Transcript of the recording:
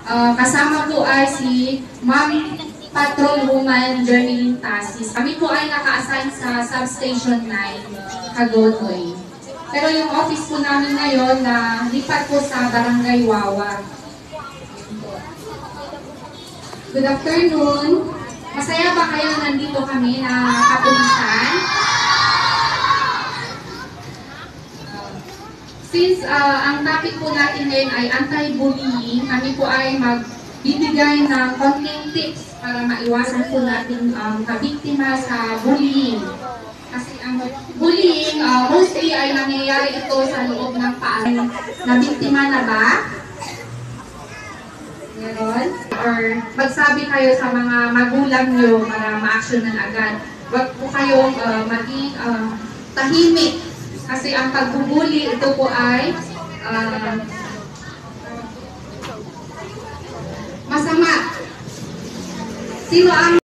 Kasama po ay si Ma'am Patrolwoman Jermeline Tasis. Kami po ay naka-assign sa Substation 9, Hagonoy. Pero yung office po namin ngayon na lipat po sa Barangay Wawa. Good afternoon. Masaya ba kayo nandito kami na kapulisan? Since ang topic po natin ngayon ay anti-bullying, kami po ay magbibigay ng konting tips para maiwasan po natin kabiktima sa bullying. Kasi ang bullying, mostly ay nangyayari ito sa loob ng paaralan. Nabiktima na ba? Meron? Or magsabi kayo sa mga magulang nyo para ma-actionan agad. Huwag po kayong maging tahimik. Kasi ang pagbubuli, ito po ay masama. Sino ang